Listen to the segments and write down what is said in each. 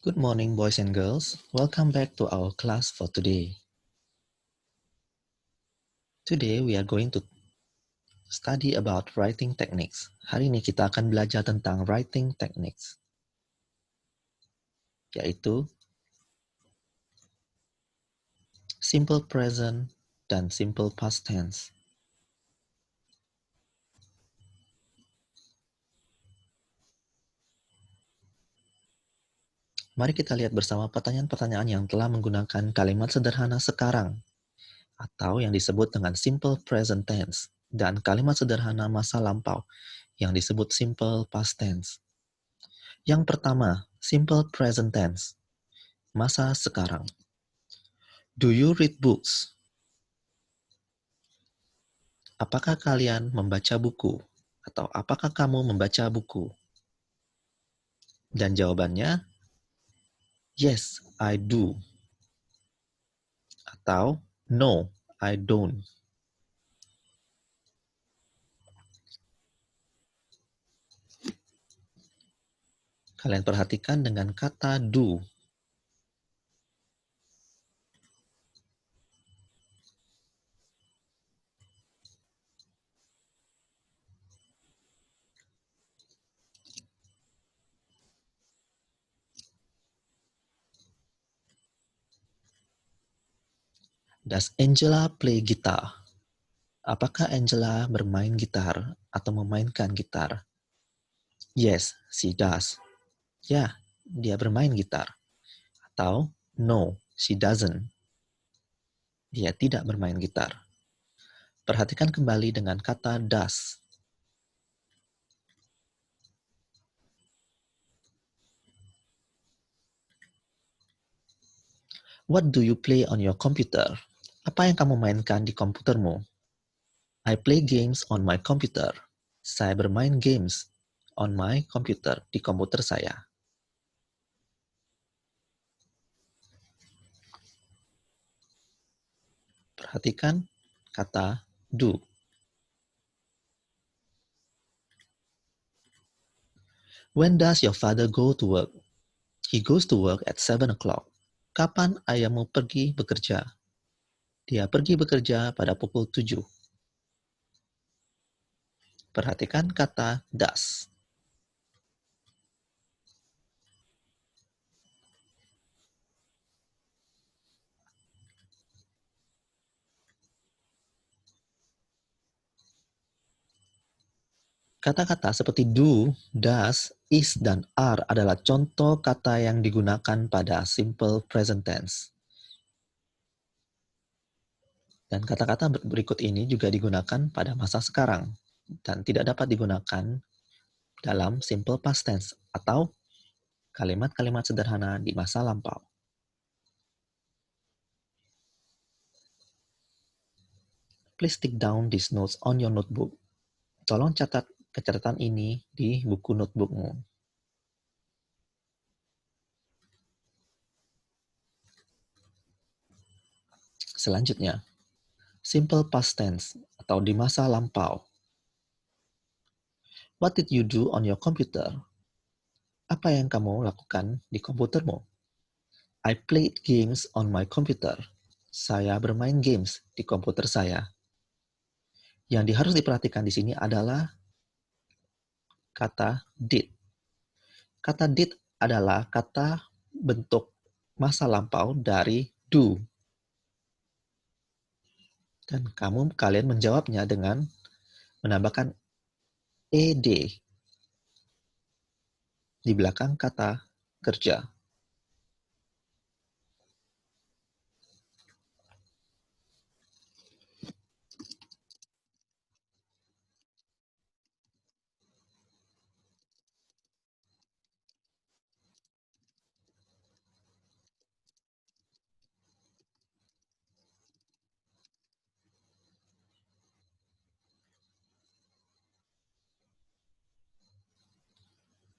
Good morning, boys and girls. Welcome back to our class for today. Today we are going to study about writing techniques. Hari ini kita akan belajar tentang writing techniques, yaitu simple present dan simple past tense. Mari kita lihat bersama pertanyaan-pertanyaan yang telah menggunakan kalimat sederhana sekarang, atau yang disebut dengan simple present tense, dan kalimat sederhana masa lampau, yang disebut simple past tense. Yang pertama, simple present tense, masa sekarang. Do you read books? Apakah kalian membaca buku? Atau apakah kamu membaca buku? Dan jawabannya, yes, I do. Atau, no, I don't. Kalian perhatikan dengan kata do. Does Angela play guitar? Apakah Angela bermain gitar atau memainkan gitar? Yes, she does. Ya, dia bermain gitar. Atau, no, she doesn't. Dia tidak bermain gitar. Perhatikan kembali dengan kata does. What do you play on your computer? Apa yang kamu mainkan di komputermu? I play games on my computer. Saya bermain games on my computer, di komputer saya. Perhatikan kata do. When does your father go to work? He goes to work at 7 o'clock. Kapan ayahmu pergi bekerja? Dia pergi bekerja pada pukul 7. Perhatikan kata does. Kata-kata seperti do, does, is, dan are adalah contoh kata yang digunakan pada simple present tense. Dan kata-kata berikut ini juga digunakan pada masa sekarang dan tidak dapat digunakan dalam simple past tense atau kalimat-kalimat sederhana di masa lampau. Please take down these notes on your notebook. Tolong catat catatan ini di buku notebookmu. Selanjutnya, simple past tense atau di masa lampau. What did you do on your computer? Apa yang kamu lakukan di komputermu? I played games on my computer. Saya bermain games di komputer saya. Yang harus diperhatikan di sini adalah kata did. Kata did adalah kata bentuk masa lampau dari do. Dan kalian menjawabnya dengan menambahkan ed di belakang kata kerja.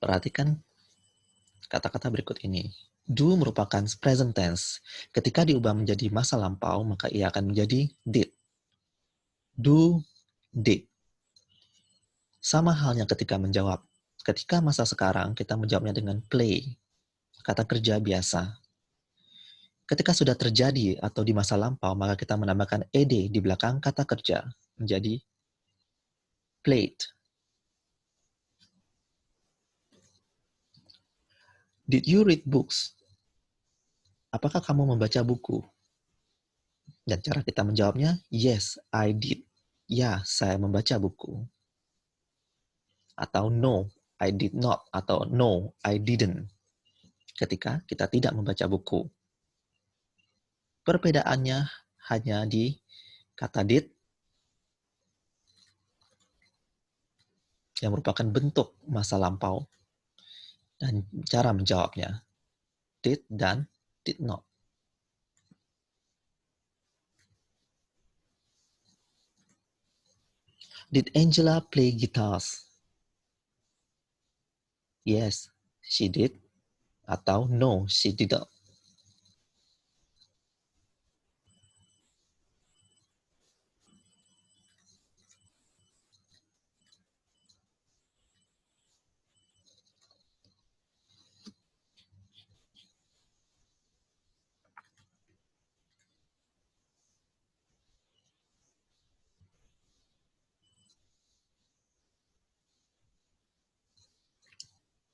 Perhatikan kata-kata berikut ini. Do merupakan present tense. Ketika diubah menjadi masa lampau, maka ia akan menjadi did. Do, did. Sama halnya ketika menjawab. Ketika masa sekarang, kita menjawabnya dengan play. kata kerja biasa. Ketika sudah terjadi atau di masa lampau, maka kita menambahkan ed di belakang kata kerja menjadi played. Did you read books? Apakah kamu membaca buku? Dan cara kita menjawabnya, yes, I did. Ya, saya membaca buku. Atau no, I did not. Atau no, I didn't. Ketika kita tidak membaca buku. Perbedaannya hanya di kata did yang merupakan bentuk masa lampau dan cara menjawabnya. Did dan did not. Did Angela play guitars? Yes, she did. Atau no, she didn't.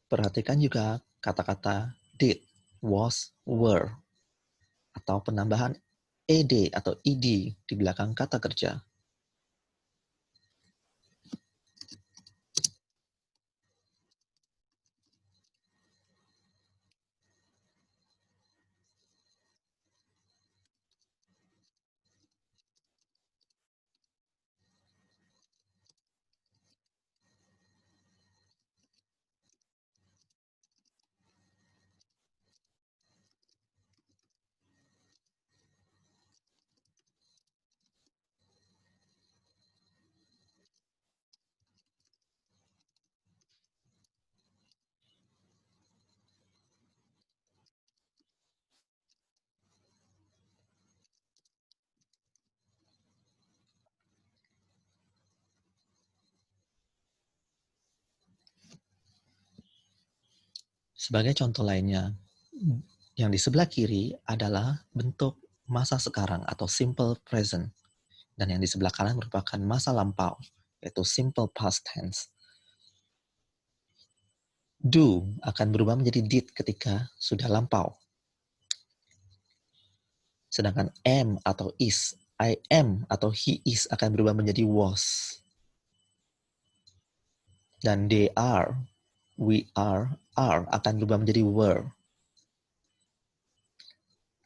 Perhatikan juga kata-kata did, was, were, atau penambahan ed atau ed di belakang kata kerja. Sebagai contoh lainnya, yang di sebelah kiri adalah bentuk masa sekarang atau simple present. Dan yang di sebelah kanan merupakan masa lampau, yaitu simple past tense. Do akan berubah menjadi did ketika sudah lampau. Sedangkan am atau is, I am atau he is akan berubah menjadi was. Dan they are, we are akan berubah menjadi were.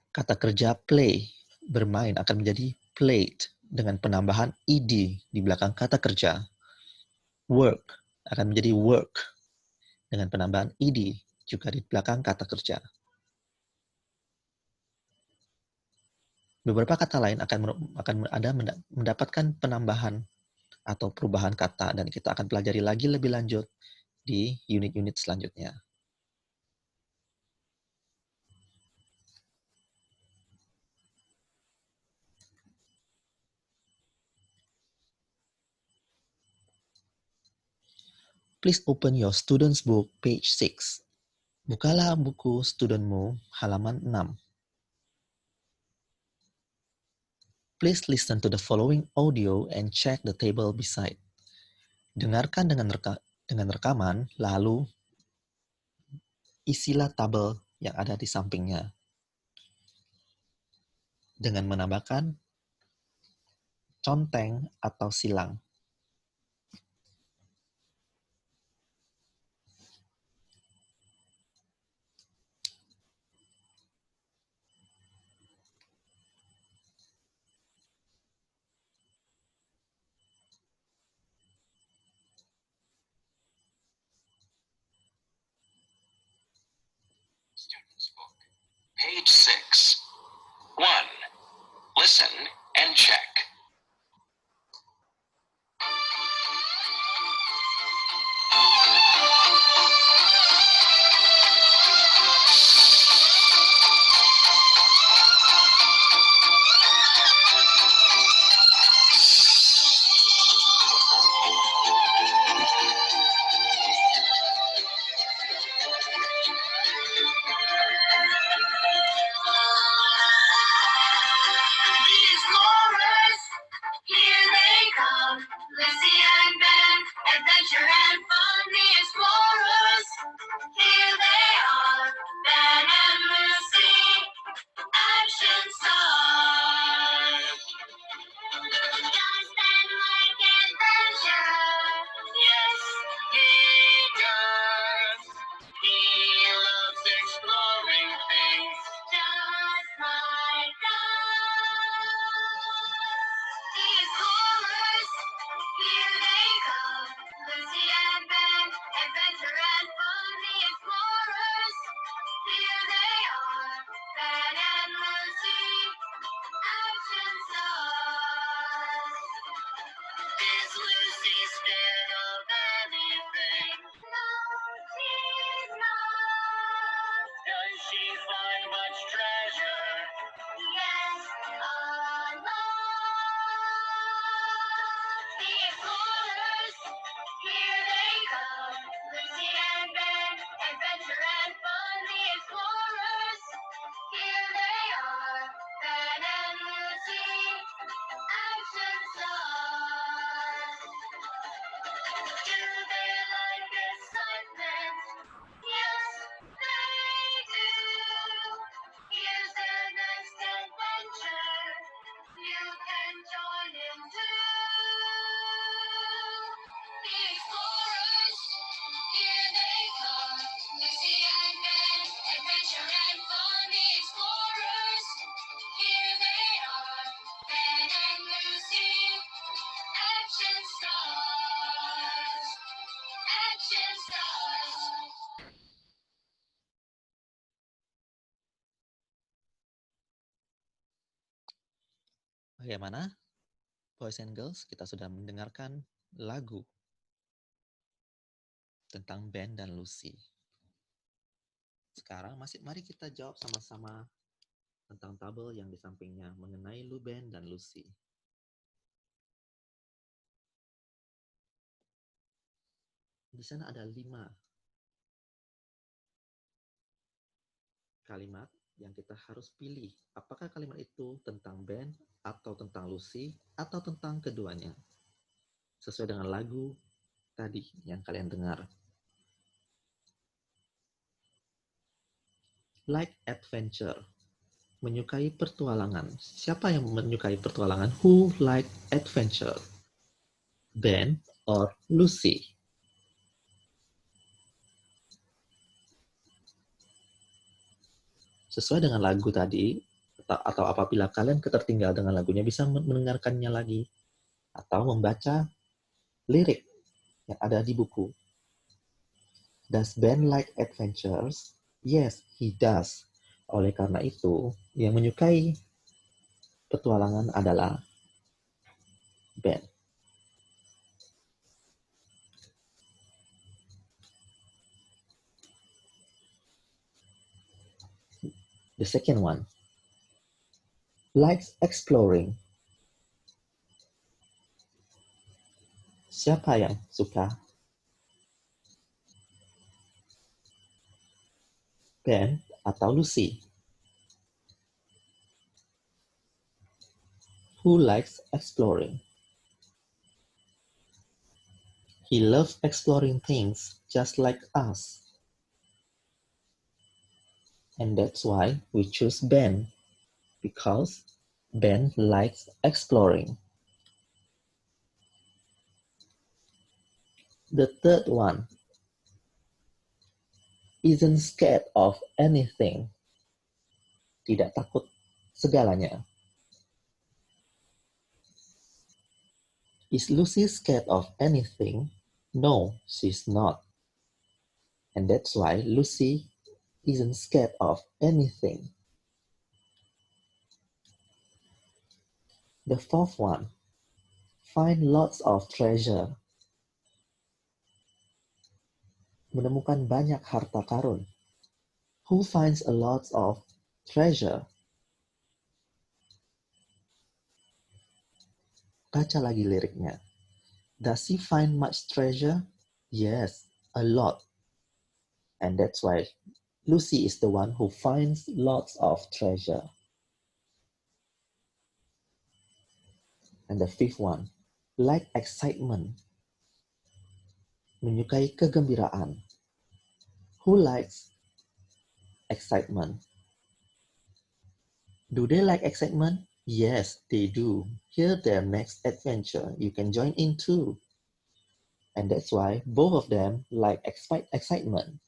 Kata kerja play, bermain akan menjadi played dengan penambahan ed di belakang kata kerja. Work akan menjadi work dengan penambahan ed juga di belakang kata kerja. Beberapa kata lain akan ada mendapatkan penambahan atau perubahan kata dan kita akan pelajari lagi lebih lanjut di unit-unit selanjutnya. Please open your student's book page 6. Bukalah buku studentmu halaman 6. Please listen to the following audio and check the table beside. Dengarkan dengan rekaman, lalu isilah tabel yang ada di sampingnya. Dengan menambahkan conteng atau silang. Student's book, page 6. 1. Listen and check. Bagaimana? Boys and girls, kita sudah mendengarkan lagu tentang Ben dan Lucy. Sekarang mari kita jawab sama-sama tentang tabel yang di sampingnya mengenai Ben dan Lucy. Di sana ada 5 kalimat yang kita harus pilih. Apakah kalimat itu tentang Ben atau tentang Lucy atau tentang keduanya? Sesuai dengan lagu tadi yang kalian dengar. Like adventure. Menyukai petualangan. Siapa yang menyukai petualangan? Who like adventure? Ben or Lucy? Sesuai dengan lagu tadi, atau apabila kalian ketertinggal dengan lagunya, bisa mendengarkannya lagi, atau membaca lirik yang ada di buku. Does Ben like adventures? Yes, he does. Oleh karena itu, yang menyukai petualangan adalah Ben. The second one, likes exploring. Siapa yang suka? Ben atau Lucy? Who likes exploring? He loves exploring things just like us. And that's why we choose Ben, because Ben likes exploring. The third one, isn't scared of anything. Tidak takut segalanya. Is Lucy scared of anything? No, she's not. And that's why Lucy isn't scared of anything. The fourth one, find lots of treasure. Menemukan banyak harta karun. Who finds a lot of treasure? Baca lagi liriknya. Does he find much treasure? Yes, a lot. And that's why Lucy is the one who finds lots of treasure. And the fifth one, like excitement. Menyukai kegembiraan. Who likes excitement? Do they like excitement? Yes, they do. Here's their next adventure. You can join in too. And that's why both of them like excitement.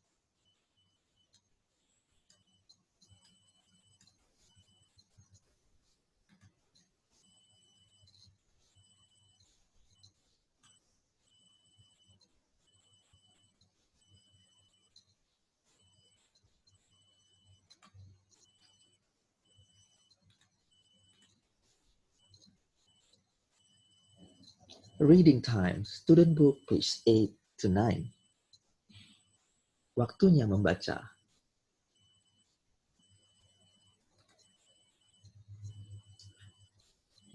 Reading time, student book page 8 to 9. Waktunya membaca.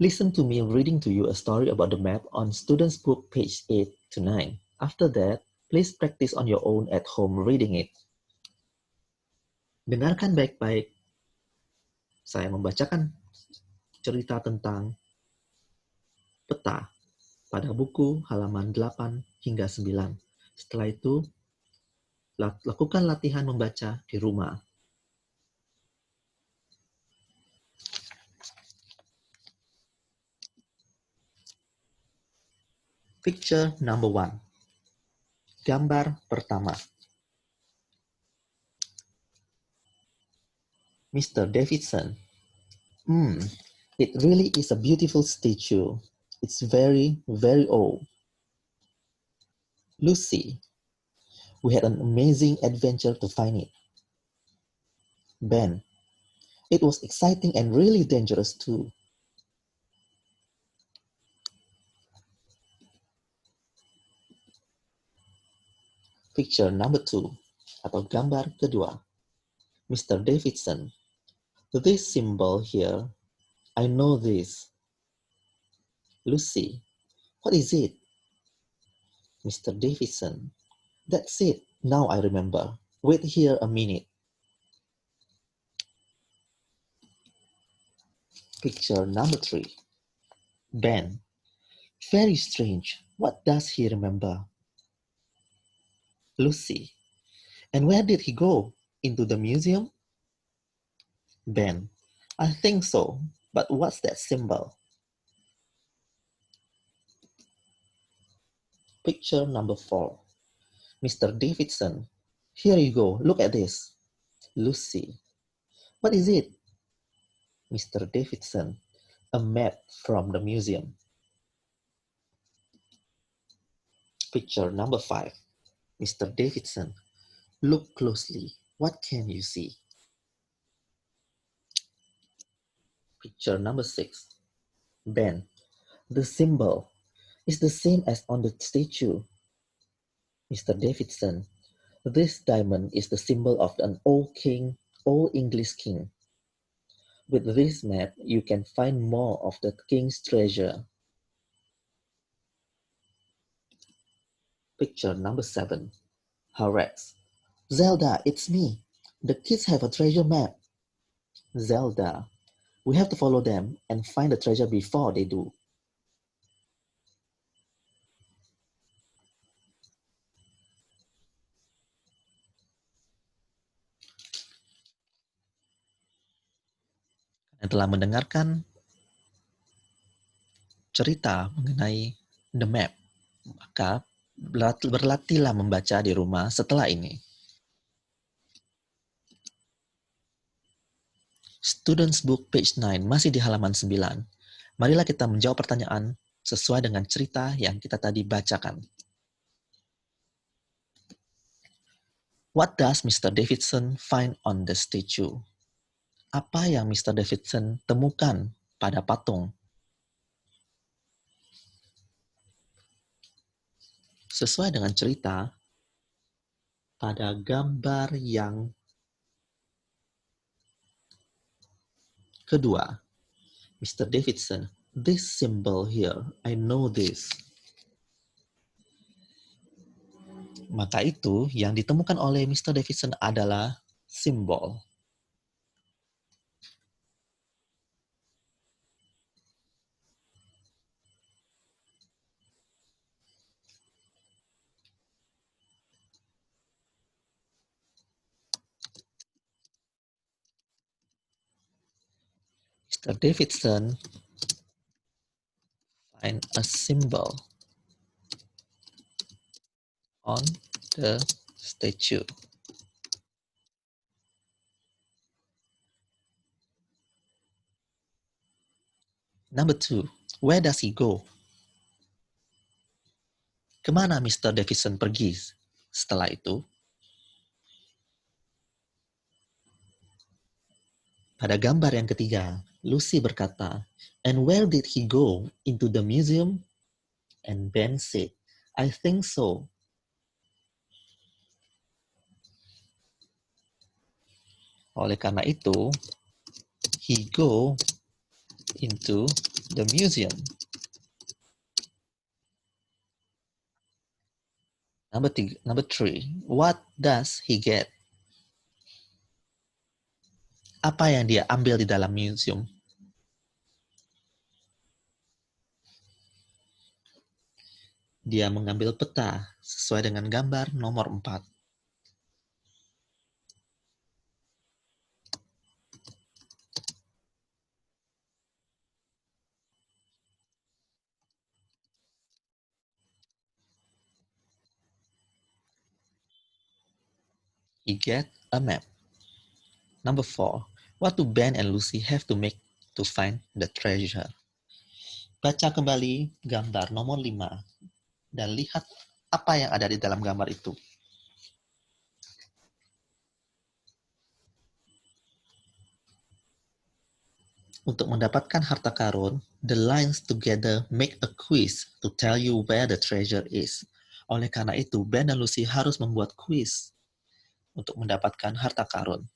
Listen to me reading to you a story about the map on student's book page 8 to 9. After that, please practice on your own at home reading it. Dengarkan baik-baik. Saya membacakan cerita tentang peta pada buku halaman 8 hingga 9. Setelah itu, lakukan latihan membaca di rumah. Picture number 1. Gambar pertama. Mr. Davidson. It really is a beautiful statue. It's very, very old. Lucy. We had an amazing adventure to find it. Ben. It was exciting and really dangerous too. Picture number 2 atau gambar kedua. Mr. Davidson, this symbol here, I know this. Lucy, what is it? Mr. Davidson, that's it. Now I remember. Wait here a minute. Picture number 3. Ben, very strange. What does he remember? Lucy, and where did he go? Into the museum? Ben, I think so, but what's that symbol? Picture number 4. Mr. Davidson, here you go, look at this. Lucy, what is it? Mr. Davidson, a map from the museum. Picture number 5. Mr. Davidson, look closely. What can you see? Picture number 6. Ben, the symbol is the same as on the statue. Mr. Davidson, this diamond is the symbol of an old king, old English king. With this map, you can find more of the king's treasure. Picture number 7. Horace, Zelda, it's me. The kids have a treasure map. Zelda, we have to follow them and find the treasure before they do. Kalian telah mendengarkan cerita mengenai The Map. Maka berlatihlah membaca di rumah setelah ini. Students Book page 9 masih di halaman 9. Marilah kita menjawab pertanyaan sesuai dengan cerita yang kita tadi bacakan. What does Mr. Davidson find on the statue? Apa yang Mr. Davidson temukan pada patung? Sesuai dengan cerita, pada gambar yang kedua, Mr. Davidson, this symbol here, I know this. Maka itu yang ditemukan oleh Mr. Davidson adalah simbol. Mr. Davidson find a symbol on the statue. Number 2, where does he go? Kemana Mr. Davidson pergi setelah itu? Pada gambar yang ketiga, Lucy berkata, and where did he go? Into the museum? And Ben said, I think so. Oleh karena itu, he go into the museum. Number 3, what does he get? Apa yang dia ambil di dalam museum? Dia mengambil peta sesuai dengan gambar nomor 4. He get a map. Number 4, what do Ben and Lucy have to make to find the treasure? Baca kembali gambar nomor 5 dan lihat apa yang ada di dalam gambar itu. Untuk mendapatkan harta karun, the lines together make a quiz to tell you where the treasure is. Oleh karena itu, Ben dan Lucy harus membuat kuis untuk mendapatkan harta karun.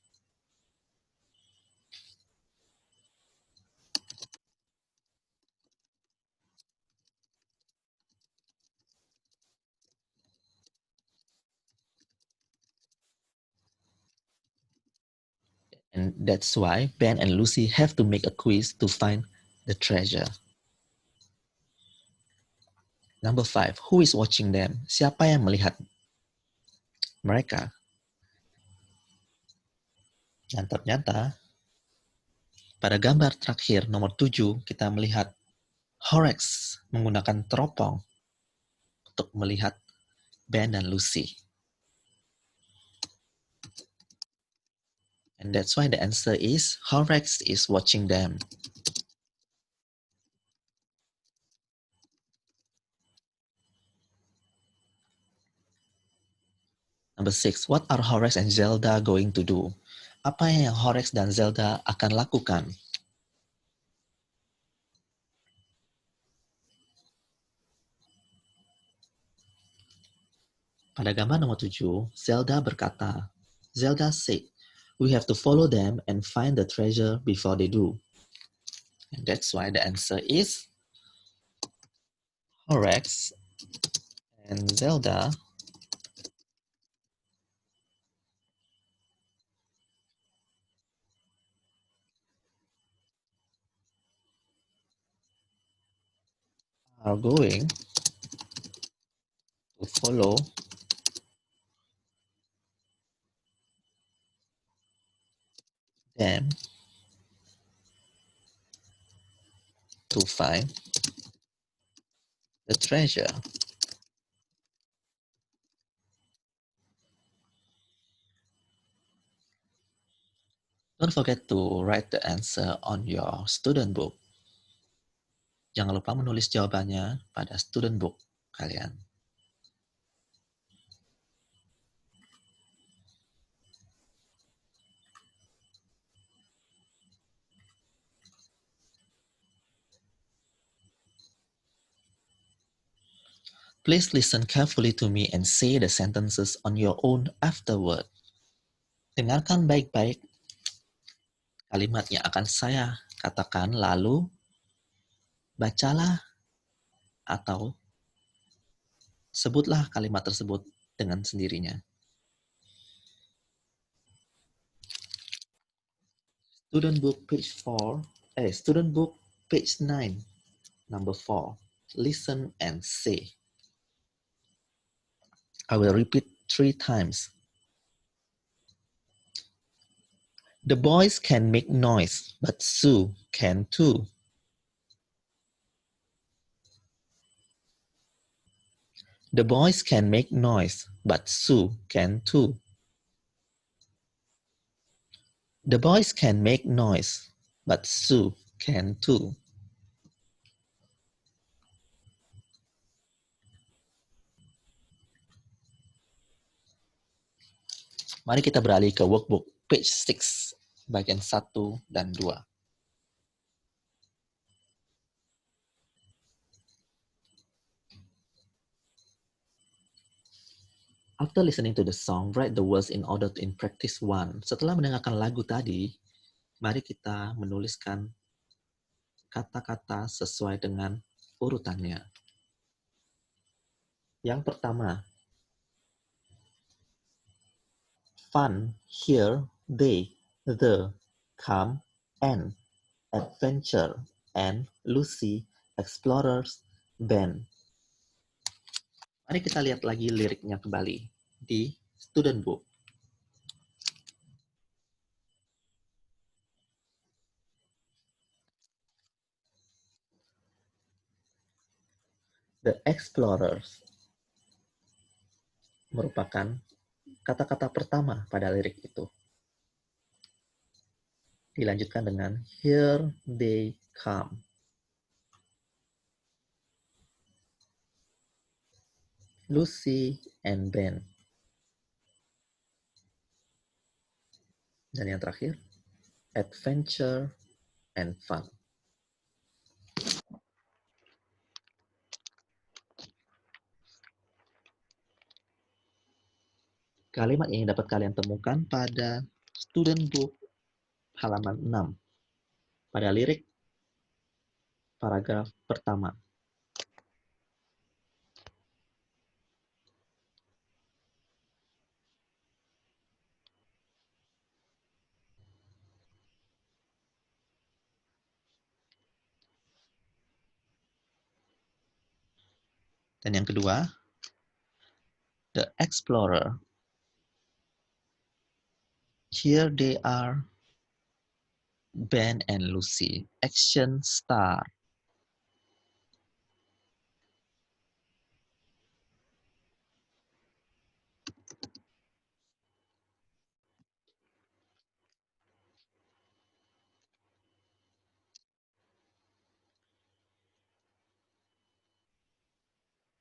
And that's why Ben and Lucy have to make a quiz to find the treasure. Number 5, who is watching them? Siapa yang melihat mereka? Dan ternyata pada gambar terakhir nomor 7 kita melihat Horace menggunakan teropong untuk melihat Ben dan Lucy. And that's why the answer is Horace is watching them. Number 6, what are Horace and Zelda going to do? Apa yang Horace dan Zelda akan lakukan? Pada gambar nomor 7, Zelda berkata, Zelda said, we have to follow them and find the treasure before they do. And that's why the answer is Horace and Zelda are going to follow them to find the treasure. Don't forget to write the answer on your student book. Jangan lupa menulis jawabannya pada student book kalian. Please listen carefully to me and say the sentences on your own afterward. Dengarkan baik-baik kalimat yang akan saya katakan, lalu bacalah atau sebutlah kalimat tersebut dengan sendirinya. Student book page 9, number 4. Listen and say. I will repeat 3 times. The boys can make noise, but Sue can too. The boys can make noise, but Sue can too. The boys can make noise, but Sue can too. Mari kita beralih ke workbook page 6, bagian 1 dan 2. After listening to the song, write the words in order to in practice 1. Setelah mendengarkan lagu tadi, mari kita menuliskan kata-kata sesuai dengan urutannya. Yang pertama, fun, here, they, the, come, and, adventure, and, Lucy, explorers, Ben. Mari kita lihat lagi liriknya kembali di student book. The explorers merupakan kata-kata pertama pada lirik itu. Dilanjutkan dengan here they come. Lucy and Ben. Dan yang terakhir, adventure and fun. Kalimat ini dapat kalian temukan pada student book halaman 6, pada lirik paragraf pertama. Dan yang kedua, the explorer. Here they are, Ben and Lucy, action star.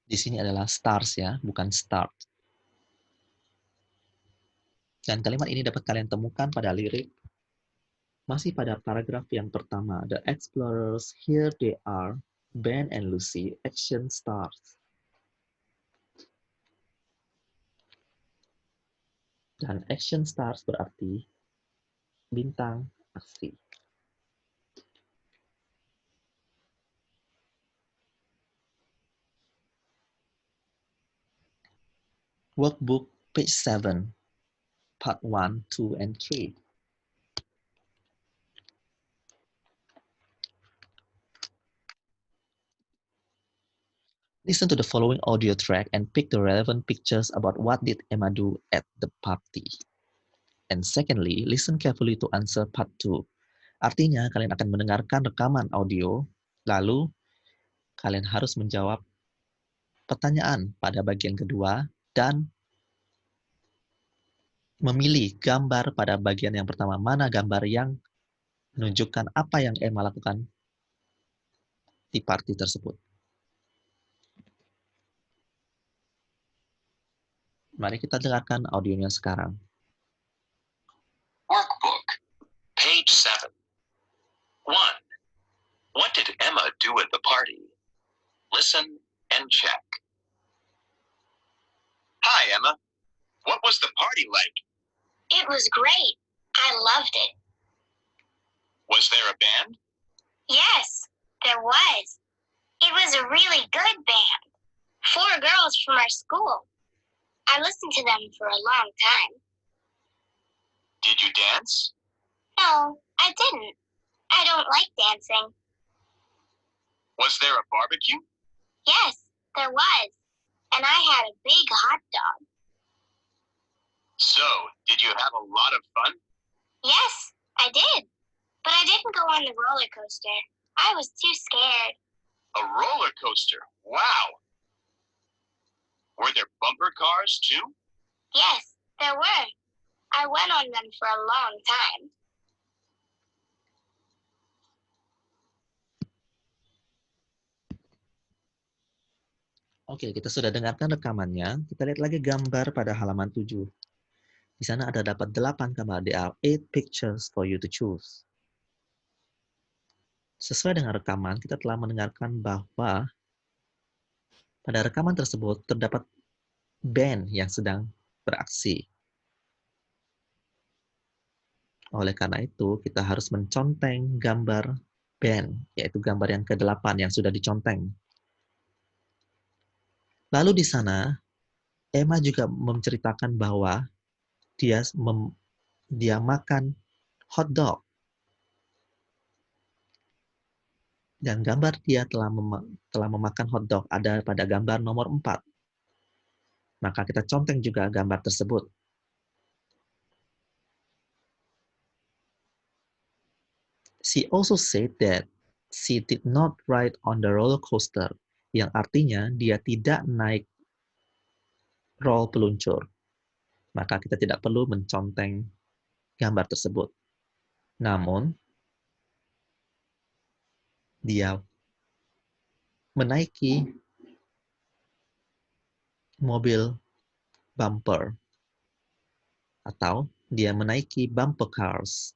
Di sini adalah stars ya, bukan start. Dan kalimat ini dapat kalian temukan pada lirik masih pada paragraf yang pertama. The explorers, here they are, Ben and Lucy, action stars. Dan action stars berarti bintang aksi. Workbook page 7, part 1, 2, and 3. Listen to the following audio track and pick the relevant pictures about what did Emma do at the party. And secondly, listen carefully to answer part 2. Artinya, kalian akan mendengarkan rekaman audio, lalu kalian harus menjawab pertanyaan pada bagian kedua dan memilih gambar pada bagian yang pertama. Mana gambar yang menunjukkan apa yang Emma lakukan di party tersebut. Mari kita dengarkan audionya sekarang. Workbook, page 7. 1. What did Emma do at the party? Listen and check. Hi, Emma. What was the party like? It was great. I loved it. Was there a band? Yes, there was. It was a really good band. 4 girls from our school. I listened to them for a long time. Did you dance? No, I didn't. I don't like dancing. Was there a barbecue? Yes, there was. And I had a big hot dog. So, did you have a lot of fun? Yes, I did. But I didn't go on the roller coaster. I was too scared. A roller coaster. Wow. Were there bumper cars too? Yes, there were. I went on them for a long time. Oke, kita sudah dengarkan rekamannya. Kita lihat lagi gambar pada halaman 7. Di sana ada dapat 8 gambar. There are 8 pictures for you to choose. Sesuai dengan rekaman, kita telah mendengarkan bahwa pada rekaman tersebut terdapat band yang sedang beraksi. Oleh karena itu, kita harus menconteng gambar band, yaitu gambar yang ke-8 yang sudah diconteng. Lalu di sana, Emma juga menceritakan bahwa dia makan hot dog. Dan gambar dia telah memakan hot dog ada pada gambar nomor 4. Maka kita conteng juga gambar tersebut. She also said that she did not ride on the roller coaster, yang artinya dia tidak naik roll peluncur. Maka kita tidak perlu menconteng gambar tersebut. Namun, dia menaiki mobil bumper atau dia menaiki bumper cars.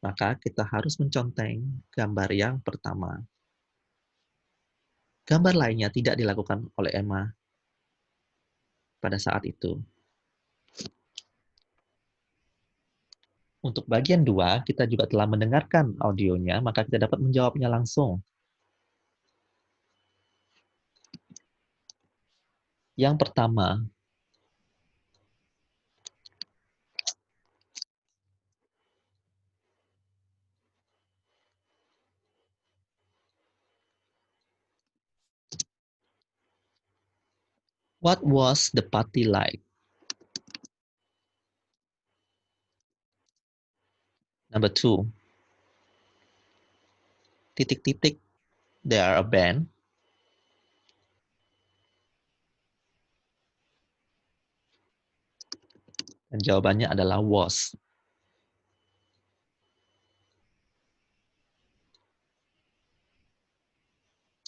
Maka kita harus menconteng gambar yang pertama. Gambar lainnya tidak dilakukan oleh Emma pada saat itu. Untuk bagian 2, kita juga telah mendengarkan audionya, maka kita dapat menjawabnya langsung. Yang pertama, what was the party like? Number 2, titik-titik, they are a band. Dan jawabannya adalah was.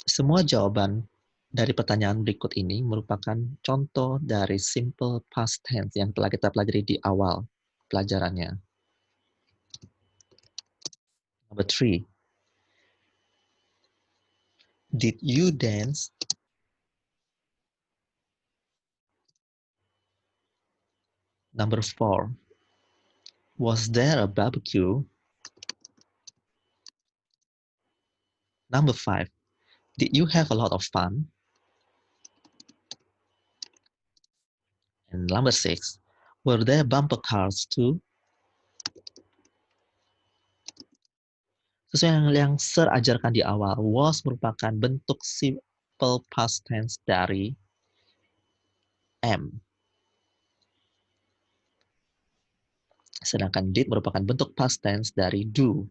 Semua jawaban dari pertanyaan berikut ini merupakan contoh dari simple past tense yang telah kita pelajari di awal pelajarannya. Number 3. Did you dance? Number 4. Was there a barbecue? Number 5. Did you have a lot of fun? And number 6. Were there bumper cars too? Sesuai yang Sir ajarkan di awal, was merupakan bentuk simple past tense dari am. Sedangkan did merupakan bentuk past tense dari do.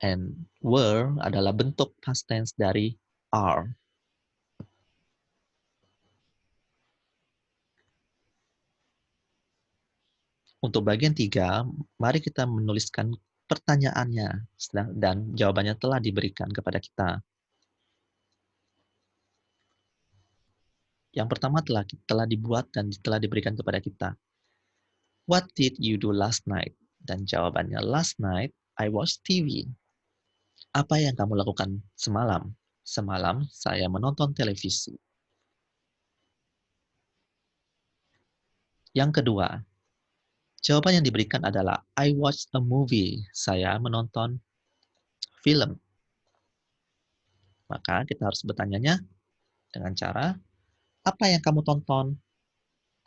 And were adalah bentuk past tense dari are. Untuk bagian 3, mari kita menuliskan pertanyaannya dan jawabannya telah diberikan kepada kita. Yang pertama telah dibuat dan telah diberikan kepada kita. What did you do last night? Dan jawabannya, last night I watched TV. Apa yang kamu lakukan semalam? Semalam saya menonton televisi. Yang kedua, jawaban yang diberikan adalah I watched a movie. Saya menonton film. Maka kita harus bertanyanya dengan cara, apa yang kamu tonton?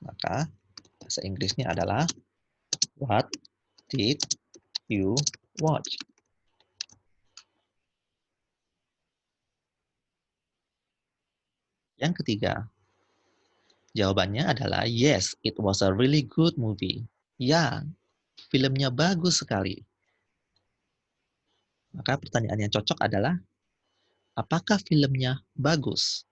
Maka bahasa Inggrisnya adalah what did you watch? Yang ketiga, jawabannya adalah yes, it was a really good movie. Ya, filmnya bagus sekali. Maka pertanyaan yang cocok adalah, apakah filmnya bagus?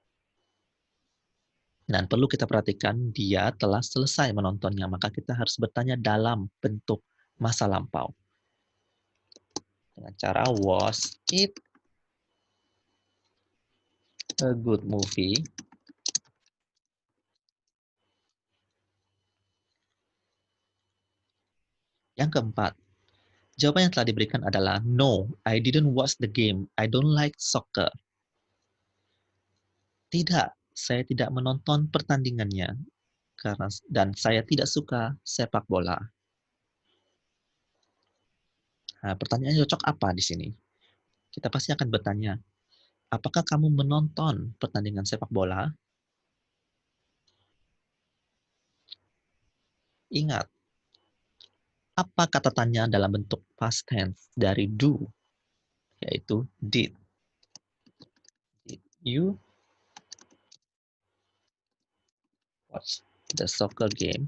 Dan perlu kita perhatikan, dia telah selesai menontonnya, maka kita harus bertanya dalam bentuk masa lampau. Dengan cara, was it a good movie? Yang keempat, jawaban yang telah diberikan adalah no, I didn't watch the game. I don't like soccer. Tidak, saya tidak menonton pertandingannya dan saya tidak suka sepak bola. Nah, pertanyaan cocok apa di sini? Kita pasti akan bertanya, apakah kamu menonton pertandingan sepak bola? Ingat, apa kata tanya dalam bentuk past tense dari do? Yaitu did. Did you watch the soccer game?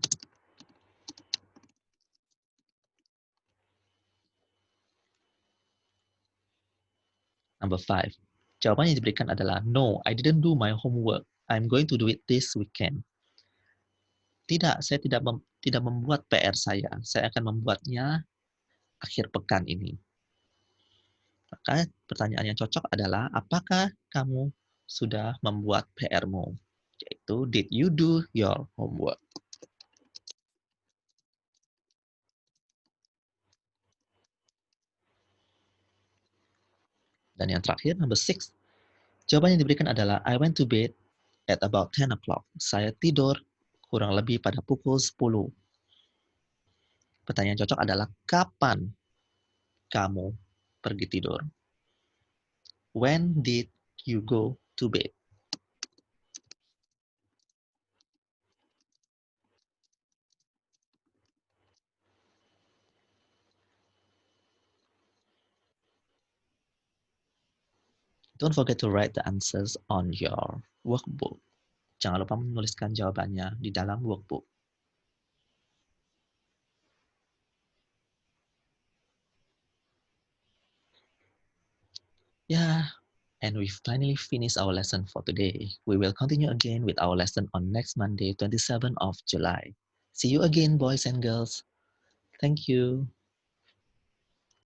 Number 5. Jawaban yang diberikan adalah no, I didn't do my homework. I'm going to do it this weekend. Tidak, saya tidak membuat PR saya. Saya akan membuatnya akhir pekan ini. Maka pertanyaan yang cocok adalah, apakah kamu sudah membuat PR-mu? Yaitu, did you do your homework? Dan yang terakhir, number 6. Jawaban yang diberikan adalah, I went to bed at about 10 o'clock. Saya tidur kurang lebih pada pukul 10. Pertanyaan cocok adalah kapan kamu pergi tidur? When did you go to bed? Don't forget to write the answers on your workbook. Jangan lupa menuliskan jawabannya di dalam workbook. Yeah, and we've finally finished our lesson for today. We will continue again with our lesson on next Monday, 27th of July. See you again, boys and girls. Thank you.